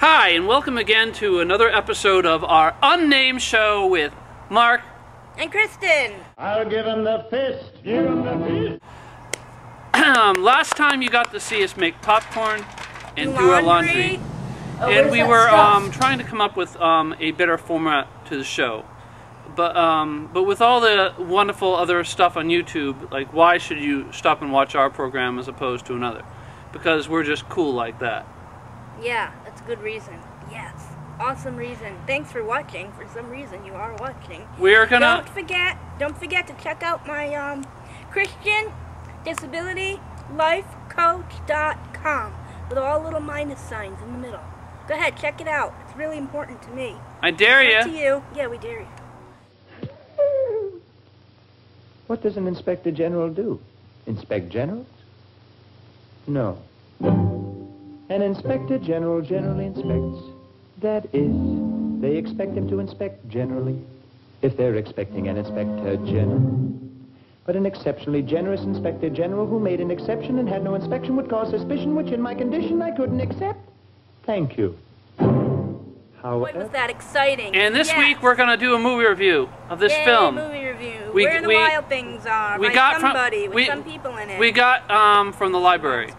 Hi, and welcome again to another episode of our Unnamed Show with Mark and Kristin. I'll give him the fist. Give him the fist. Last time you got to see us make popcorn and do our laundry. And we were trying to come up with a better format to the show. But with all the wonderful other stuff on YouTube, like, why should you stop and watch our program as opposed to another? Because we're just cool like that. Yeah, that's a good reason. Yes. Awesome reason. Thanks for watching. For some reason you are watching. We're gonna don't forget to check out my Christian Disability Lifecoach.com with all little minus signs in the middle. Go ahead, check it out. It's really important to me. I dare you. To you. Yeah, we dare you. What does an inspector general do? Inspect generals? No. An inspector general generally inspects. That is, they expect him to inspect generally, if they're expecting an inspector general. But an exceptionally generous inspector general who made an exception and had no inspection would cause suspicion, which in my condition I couldn't accept. Thank you. Boy, was that exciting. And this week we're going to do a movie review of this film. Movie review. Where the Wild Things Are. With some people in it. We got from the library.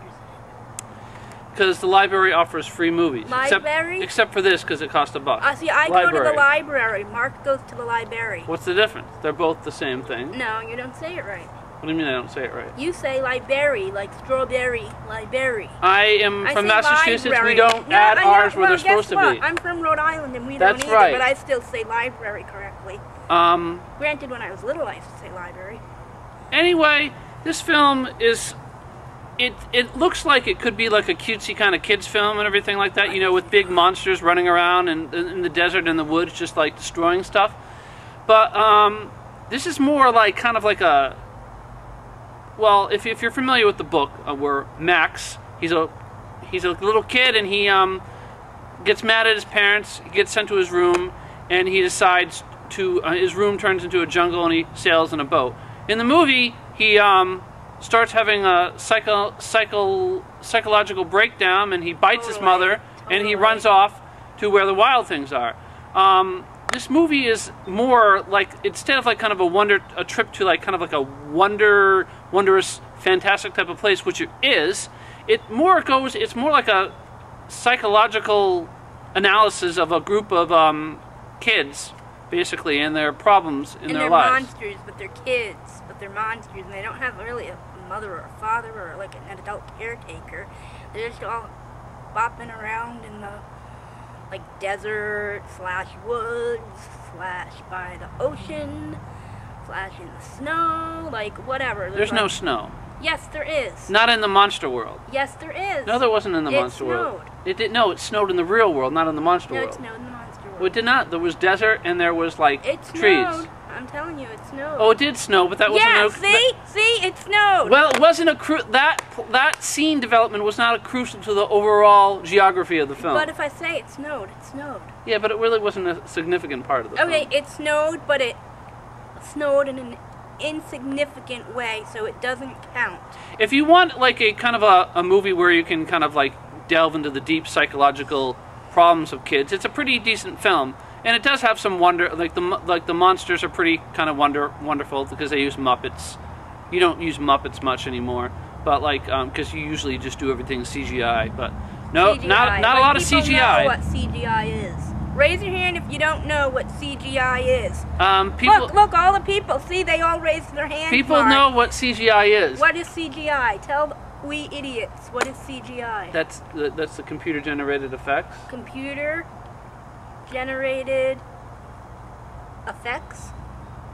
Because the library offers free movies. Library? Except for this, because it costs $1. See, I go to the library. Mark goes to the library. What's the difference? They're both the same thing. No, you don't say it right. What do you mean I don't say it right? You say library, like strawberry, library. I am from Massachusetts. Library. We don't add R's where they're supposed to be. I'm from Rhode Island and we don't either, but I still say library correctly. Granted, when I was little, I used to say library. Anyway, this film is... It looks like it could be like a cutesy kind of kids film and everything like that, you know, with big monsters running around in the desert and the woods just like destroying stuff. But this is more like kind of like a... Well, if you're familiar with the book, where Max, he's a little kid and he gets mad at his parents, he gets sent to his room, and he decides to... his room turns into a jungle and he sails in a boat. In the movie, he... starts having a psychological breakdown, and he bites his mother, and he runs off to where the wild things are. This movie is more like, instead of like kind of a trip to like kind of like a wondrous, fantastic type of place, which it is. It's more like a psychological analysis of a group of kids, basically, and their problems in their lives. And they're monsters, but they're kids, but they're monsters, and they don't have really a mother or a father or like an adult caretaker. They're just all bopping around in the like desert / woods / by the ocean / in the snow, like whatever. There's no snow. Yes, there is. Not in the monster world. Yes, there is. No, there wasn't in the monster world. It did. No, it snowed in the real world, not in the monster world. No, it snowed in the monster world. Well, it did not. There was desert and there was like trees. Snowed. I'm telling you, it snowed. Oh, it did snow, but that wasn't. Yeah, see, it snowed. Well, it wasn't that scene development was not a crucial to the overall geography of the film. But if I say it snowed, it snowed. Yeah, but it really wasn't a significant part of the film. Okay, it snowed, but it snowed in an insignificant way, so it doesn't count. If you want like a kind of a movie where you can kind of like delve into the deep psychological problems of kids, it's a pretty decent film. And it does have some wonder, like the monsters are pretty kind of wonderful because they use Muppets. You don't use Muppets much anymore, but like because you usually just do everything CGI. But no, CGI. not a lot of CGI. People know what CGI is. Raise your hand if you don't know what CGI is. Look, all the people. See, they all raised their hands. People know what CGI is. What is CGI? Tell we idiots what is CGI. That's the computer-generated effects. Computer-generated effects?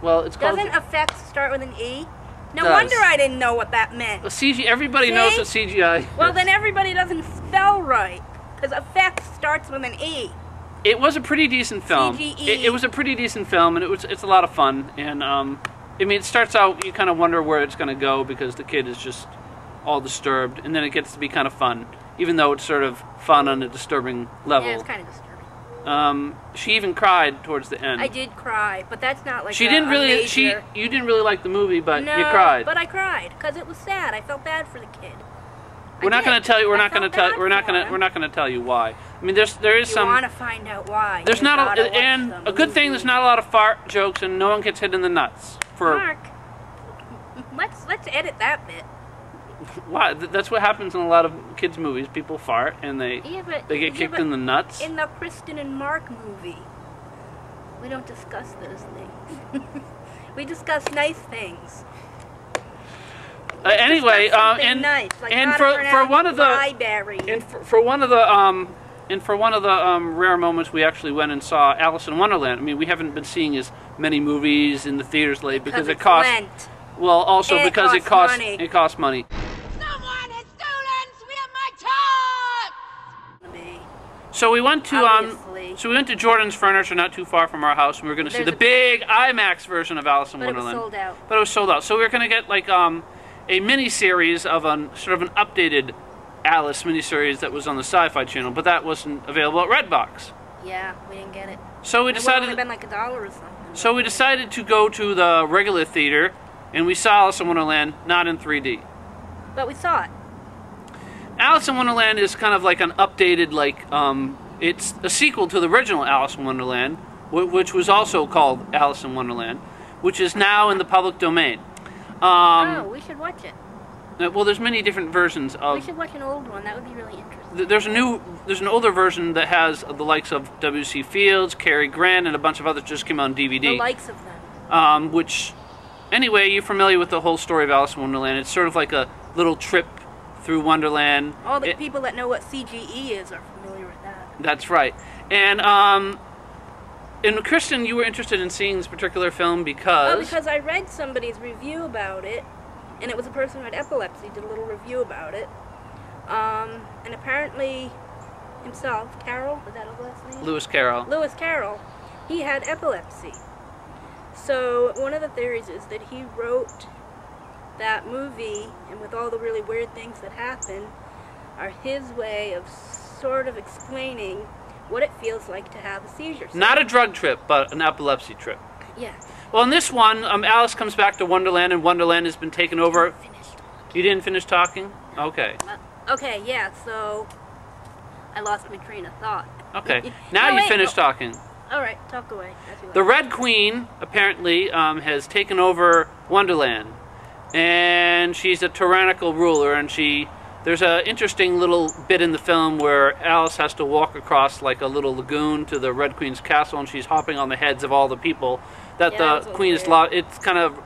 Well, it's called... Doesn't effects start with an E? No wonder I didn't know what that meant. Well, everybody knows what CGI is. Well, then everybody doesn't spell right, because effects starts with an E. It was a pretty decent film. CGE. It was a pretty decent film, and it's a lot of fun. And I mean, it starts out, you kind of wonder where it's going to go because the kid is just all disturbed, and then it gets to be kind of fun, even though it's sort of fun on a disturbing level. Yeah, it's kind of disturbing. She even cried towards the end. I did cry, but that's not like you didn't really like the movie, but you cried. But I cried because it was sad. I felt bad for the kid. We're not going to tell you. We're not going to tell. We're not going to tell you why. I mean, there is some. You want to find out why? There's not a, and a good thing. There's not a lot of fart jokes, and no one gets hit in the nuts. Mark, let's edit that bit. Why? That's what happens in a lot of kids' movies. People fart and they get kicked in the nuts. In the Kristin and Mark movie, we don't discuss those things. We discuss nice things. Anyway, nice, like and for one of the rare moments we actually went and saw Alice in Wonderland. I mean, we haven't been seeing as many movies in the theaters lately because it costs. Lent. Well, also and because it costs money. Someone has stolen Sweet My Talk! So we went to Jordan's Furniture, not too far from our house, and we were going to see the big IMAX version of Alice in Wonderland. But it was sold out. But it was sold out. So we were going to get like a mini-series of sort of an updated Alice mini-series that was on the Sci-Fi Channel, but that wasn't available at Redbox. Yeah, we didn't get it. So we decided. It would only been like $1 or something. So we decided to go to the regular theater, and we saw Alice in Wonderland, not in 3D. But we saw it. Alice in Wonderland is kind of like an updated, it's a sequel to the original Alice in Wonderland, which was also called Alice in Wonderland, which is now in the public domain. We should watch it. Well, there's many different versions of. We should watch an old one. That would be really interesting. There's an older version that has the likes of W.C. Fields, Cary Grant, and a bunch of others just came out on DVD. The likes of them. Which, anyway, you're familiar with the whole story of Alice in Wonderland. It's sort of like a little trip through Wonderland. All the people that know what CGE is are familiar with that. That's right. And Kristin, you were interested in seeing this particular film because... Oh, because I read somebody's review about it, and it was a person who had epilepsy, did a little review about it. And apparently himself, Carroll, was that his last name? Lewis Carroll. Lewis Carroll, he had epilepsy. So one of the theories is that he wrote that movie, and with all the really weird things that happen, are his way of sort of explaining what it feels like to have a seizure. Not a drug trip, but an epilepsy trip. Yeah. Well, in this one, Alice comes back to Wonderland, and Wonderland has been taken over. You didn't finish talking? Okay. Okay, yeah, so I lost my train of thought. Okay. Now you finished talking. All right, talk away. The Red Queen, apparently, has taken over Wonderland. And she's a tyrannical ruler, and there's an interesting little bit in the film where Alice has to walk across like a little lagoon to the Red Queen's castle, and she's hopping on the heads of all the people that the Queen is lost. It kind of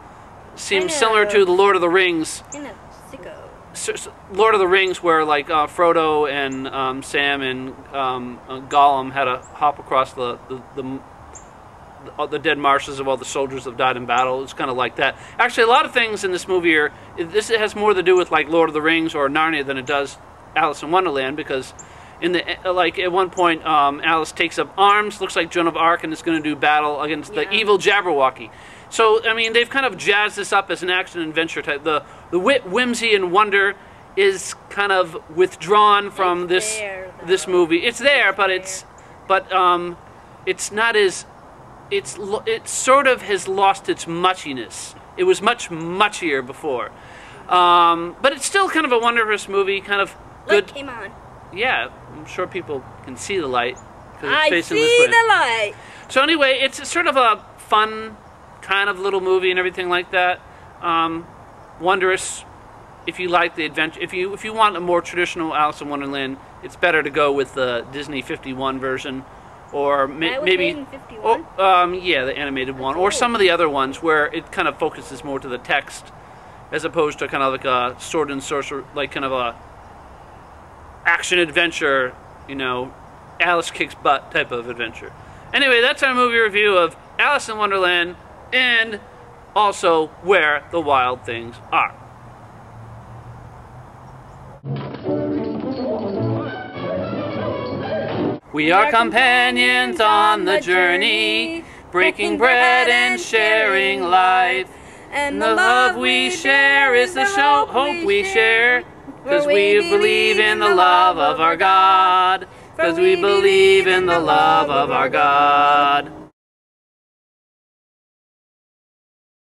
seems similar to the Lord of the Rings. Lord of the Rings, where like Frodo and Sam and Gollum had to hop across the dead marshes of all the soldiers that have died in battle. It's kind of like that. Actually, a lot of things in this movie has more to do with like Lord of the Rings or Narnia than it does Alice in Wonderland, because at one point Alice takes up arms, looks like Joan of Arc, and is going to do battle against the evil Jabberwocky. So I mean, they've kind of jazzed this up as an action adventure type. The wit, whimsy, and wonder is kind of withdrawn from this movie. It's there, but it's not as it sort of has lost its muchiness. It was much muchier before, but it's still kind of a wondrous movie. Kind of good. Light came on. Yeah, I'm sure people can see the light. I see the light. So anyway, it's sort of a fun kind of little movie and everything like that. Wondrous. If you like the adventure, if you want a more traditional Alice in Wonderland, it's better to go with the Disney 51 version, or maybe the animated one, or some of the other ones where it kind of focuses more to the text, as opposed to kind of like a sword and sorcerer, like kind of a action adventure, Alice kicks butt type of adventure. Anyway, that's our movie review of Alice in Wonderland, and also Where the Wild Things Are. We are companions on the journey, breaking bread and sharing life. And the love we share is the hope we share, because we believe in the love of our God. Because we believe in the love of our God.